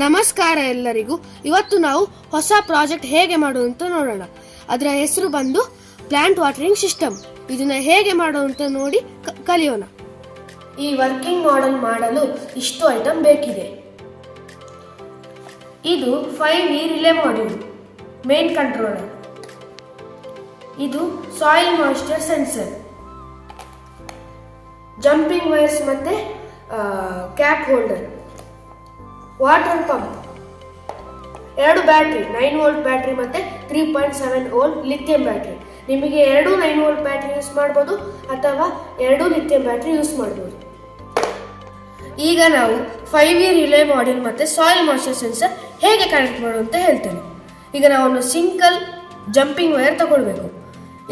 ನಮಸ್ಕಾರ ಎಲ್ಲರಿಗೂ. ಇವತ್ತು ನಾವು ಹೊಸ ಪ್ರಾಜೆಕ್ಟ್ ಹೇಗೆ ಮಾಡುವಂತ ನೋಡೋಣ. ಅದರ ಹೆಸರು ಬಂದು ಪ್ಲಾಂಟ್ ವಾಟರಿಂಗ್ ಸಿಸ್ಟಮ್. ಇದನ್ನ ಹೇಗೆ ಮಾಡುವಂತ ನೋಡಿ ಕಲಿಯೋಣ. ಈ ವರ್ಕಿಂಗ್ ಮಾಡೆಲ್ ಮಾಡಲು ಇಷ್ಟು ಐಟಮ್ ಬೇಕಿದೆ. ಇದು 5V relay module, main controller. ಇದು soil moisture sensor, jumping wires ಮತ್ತೆ cap holder, water pump, 2 battery 9V battery ಮತ್ತೆ 3.7V ಲಿಥಿಯಂ ಬ್ಯಾಟ್ರಿ. ನಿಮಗೆ 2 9V ಬ್ಯಾಟ್ರಿ ಯೂಸ್ ಮಾಡ್ಬೋದು ಅಥವಾ 2 ಲಿಥಿಯಂ ಬ್ಯಾಟ್ರಿ ಯೂಸ್ ಮಾಡ್ಬೋದು. ಈಗ ನಾವು 5V ರಿಲೇ ಮಾಡ್ಯೂಲ್ ಮತ್ತೆ ಸಾಯಿಲ್ ಮಾಯಿಶ್ಚರ್ ಸೆನ್ಸರ್ ಹೇಗೆ ಕನೆಕ್ಟ್ ಮಾಡುವಂತ ಹೇಳ್ತೇನೆ. ಈಗ ನಾವು ಒಂದು ಸಿಂಗಲ್ ಜಂಪಿಂಗ್ ವೈರ್ ತಗೊಳ್ಬೇಕು.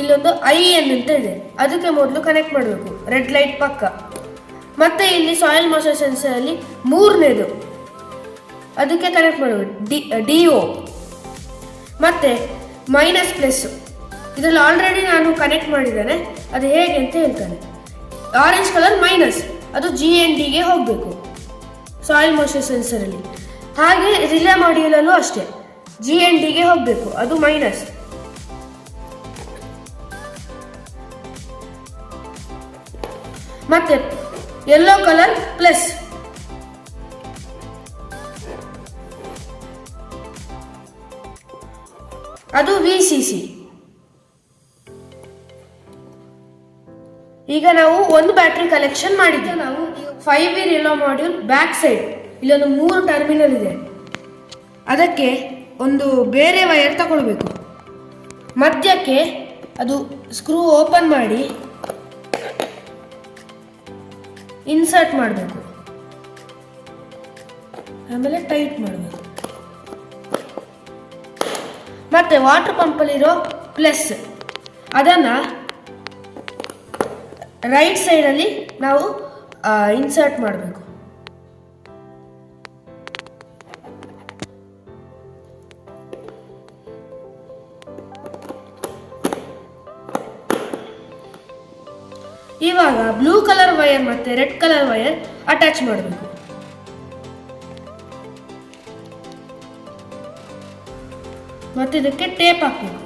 ಇಲ್ಲೊಂದು IN ಅಂತ ಇದೆ, ಅದಕ್ಕೆ ಮೊದಲು ಕನೆಕ್ಟ್ ಮಾಡಬೇಕು, ರೆಡ್ ಲೈಟ್ ಪಕ್ಕ. ಮತ್ತೆ ಇಲ್ಲಿ ಸಾಯಿಲ್ ಮಾಯಿಶ್ಚರ್ ಸೆನ್ಸರ್ ಅಲ್ಲಿ 3ನೇದು, ಅದಕ್ಕೆ ಕನೆಕ್ಟ್ ಮಾಡಬೇಕು, DO. ಮತ್ತೆ ಮೈನಸ್ ಪ್ಲಸ್, ಇದರಲ್ಲಿ ಆಲ್ರೆಡಿ ನಾನು ಕನೆಕ್ಟ್ ಮಾಡಿದ್ದೇನೆ, ಅದು ಹೇಗೆ ಅಂತ ಹೇಳ್ತಾನೆ. ಆರೆಂಜ್ ಕಲರ್ ಮೈನಸ್, ಅದು GND ಗೆ ಹೋಗಬೇಕು ಸಾಯಿಲ್ ಮಾಯಿಶ್ಚರ್ ಸೆನ್ಸರ್ ಅಲ್ಲಿ. ಹಾಗೆ ರಿಲೇ ಮಾಡ್ಯೂಲಲ್ಲೂ ಅಷ್ಟೇ, GND ಗೆ ಹೋಗಬೇಕು, ಅದು ಮೈನಸ್. ಮತ್ತೆ ಯೆಲ್ಲೋ ಕಲರ್ ಪ್ಲಸ್, ಅದು VCC. ಈಗ ನಾವು ಒಂದು ಬ್ಯಾಟ್ರಿ ಕಲೆಕ್ಷನ್ ಮಾಡಿದ್ದೆ. ನಾವು 5V relay module back side ಇಲ್ಲೊಂದು 3 ಟರ್ಮಿನಲ್ ಇದೆ, ಅದಕ್ಕೆ ಒಂದು ಬೇರೆ ವೈರ್ ತಗೊಳ್ಬೇಕು. ಮಧ್ಯಕ್ಕೆ ಅದು ಸ್ಕ್ರೂ ಓಪನ್ ಮಾಡಿ ಇನ್ಸರ್ಟ್ ಮಾಡಬೇಕು, ಆಮೇಲೆ ಟೈಟ್ ಮಾಡಬೇಕು. ಮತ್ತೆ ವಾಟರ್ ಪಂಪಲ್ಲಿರೋ ಪ್ಲಸ್ ಅದನ್ನ ರೈಟ್ ಸೈಡಲ್ಲಿ ನಾವು ಇನ್ಸರ್ಟ್ ಮಾಡಬೇಕು. ಇವಾಗ ಬ್ಲೂ ಕಲರ್ ವೈರ್ ಮತ್ತೆ ರೆಡ್ ಕಲರ್ ವೈರ್ ಅಟ್ಯಾಚ್ ಮಾಡಬೇಕು. ಮತ್ತೆ ಇದಕ್ಕೆ ಟೇಪ್ ಹಾಕಬೇಕು.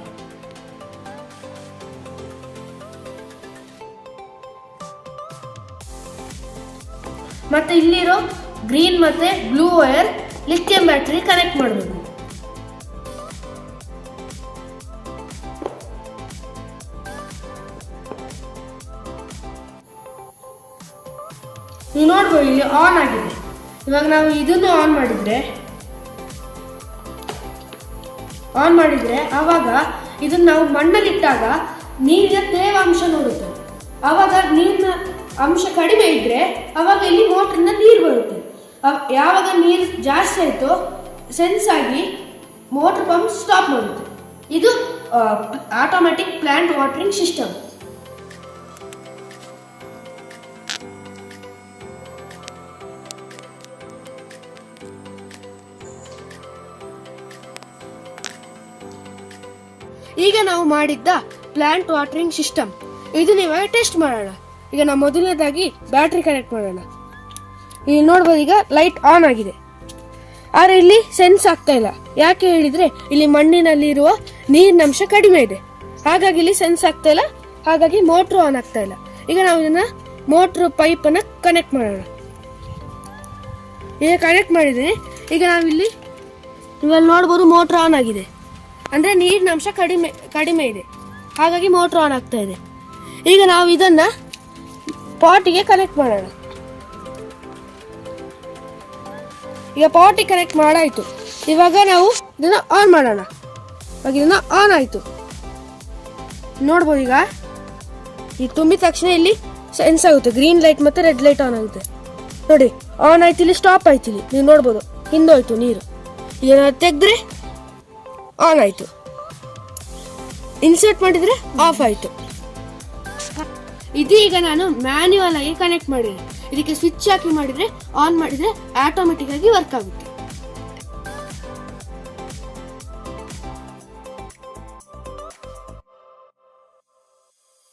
ಮತ್ತೆ ಇಲ್ಲಿರೋ ಗ್ರೀನ್ ಮತ್ತೆ blue wire lithium battery connect ಮಾಡಬೇಕು. ನೀವು ನೋಡ್ಬೋದು ಇಲ್ಲಿ ಆನ್ ಆಗಿದೆ. ಇವಾಗ ನಾವು ಇದನ್ನು ಆನ್ ಮಾಡಿದ್ರೆ ಆವಾಗ ಇದನ್ನ ನಾವು ಮಣ್ಣಲ್ಲಿಟ್ಟಾಗ ನೀರಿನ ತೇವಾಂಶ ನೋಡುತ್ತೆ. ಆವಾಗ ನೀರಿನ ಅಂಶ ಕಡಿಮೆ ಇದ್ರೆ ಆವಾಗ ಇಲ್ಲಿ ಮೋಟ್ರಿಂದ ನೀರು ಬರುತ್ತೆ. ಯಾವಾಗ ನೀರು ಜಾಸ್ತಿ ಆಯಿತು ಸೆನ್ಸ್ ಆಗಿ ಮೋಟರ್ ಪಂಪ್ ಸ್ಟಾಪ್ ಮಾಡುತ್ತೆ. ಇದು ಆಟೋಮ್ಯಾಟಿಕ್ ಪ್ಲಾಂಟ್ ವಾಟರಿಂಗ್ ಸಿಸ್ಟಮ್. ಈಗ ನಾವು ಮಾಡಿದ್ದ ಪ್ಲಾಂಟ್ ವಾಟರಿಂಗ್ ಸಿಸ್ಟಮ್ ಇದನ್ನ ಇವಾಗ ಟೆಸ್ಟ್ ಮಾಡೋಣ. ಈಗ ನಾವು ಮೊದಲನೇದಾಗಿ ಬ್ಯಾಟ್ರಿ ಕನೆಕ್ಟ್ ಮಾಡೋಣ. ಇಲ್ಲಿ ನೋಡ್ಬೋದು, ಈಗ ಲೈಟ್ ಆನ್ ಆಗಿದೆ, ಆದರೆ ಇಲ್ಲಿ ಸೆನ್ಸ್ ಆಗ್ತಾ ಇಲ್ಲ. ಯಾಕೆ ಹೇಳಿದ್ರೆ ಇಲ್ಲಿ ಮಣ್ಣಿನಲ್ಲಿ ಇರುವ ನೀರಿನಂಶ ಕಡಿಮೆ ಇದೆ, ಹಾಗಾಗಿ ಇಲ್ಲಿ ಸೆನ್ಸ್ ಆಗ್ತಾ ಇಲ್ಲ, ಹಾಗಾಗಿ ಮೋಟ್ರು ಆನ್ ಆಗ್ತಾ ಇಲ್ಲ. ಈಗ ನಾವು ಇದನ್ನ ಮೋಟ್ರ್ ಪೈಪ್ ಅನ್ನ ಕನೆಕ್ಟ್ ಮಾಡೋಣ. ಈಗ ಕನೆಕ್ಟ್ ಮಾಡಿದ್ದೀನಿ. ಈಗ ನಾವಿಲ್ಲಿ ಇವಾಗ ನೋಡ್ಬೋದು ಮೋಟ್ರ್ ಆನ್ ಆಗಿದೆ, ಅಂದ್ರೆ ನೀರಿನಂಶ ಕಡಿಮೆ ಇದೆ, ಹಾಗಾಗಿ ಮೋಟ್ರ್ ಆನ್ ಆಗ್ತಾ ಇದೆ. ಈಗ ನಾವು ಇದನ್ನ ಪಾಟಿಗೆ ಕನೆಕ್ಟ್ ಮಾಡೋಣ. ಈಗ ಪಾಟಿಗೆ ಕನೆಕ್ಟ್ ಮಾಡಾಯ್ತು. ಇವಾಗ ನಾವು ಇದನ್ನ ಆನ್ ಮಾಡೋಣ. ಇವಾಗ ಇದನ್ನ ಆನ್ ಆಯ್ತು, ನೋಡ್ಬೋದು. ಈಗ ಈ ತುಂಬಿದ ತಕ್ಷಣ ಇಲ್ಲಿ ಸೆನ್ಸ್ ಆಗುತ್ತೆ, ಗ್ರೀನ್ ಲೈಟ್ ಮತ್ತೆ ರೆಡ್ ಲೈಟ್ ಆನ್ ಆಗುತ್ತೆ. ನೋಡಿ, ಆನ್ ಆಯ್ತು, ಇಲ್ಲಿ ಸ್ಟಾಪ್ ಆಯ್ತು. ಇಲ್ಲಿ ನೀವು ನೋಡ್ಬೋದು ಹಿಂದೋಯ್ತು ನೀರು. ಈಗ ತೆಗೆದ್ರೆ ಆನ್ ಆಯ್ತು, ಇನ್ಸರ್ಟ್ ಮಾಡಿದ್ರೆ ಆಫ್ ಆಯ್ತು. ಇದೀಗ ನಾನು ಮ್ಯಾನ್ಯುವಲ್ ಆಗಿ ಕನೆಕ್ಟ್ ಮಾಡಿದೆ. ಇದಕ್ಕೆ ಸ್ವಿಚ್ ಹಾಕಿ ಮಾಡಿದ್ರೆ ಆನ್ ಮಾಡಿದ್ರೆ ಆಟೋಮೆಟಿಕ್ ಆಗಿ ವರ್ಕ್ ಆಗುತ್ತೆ.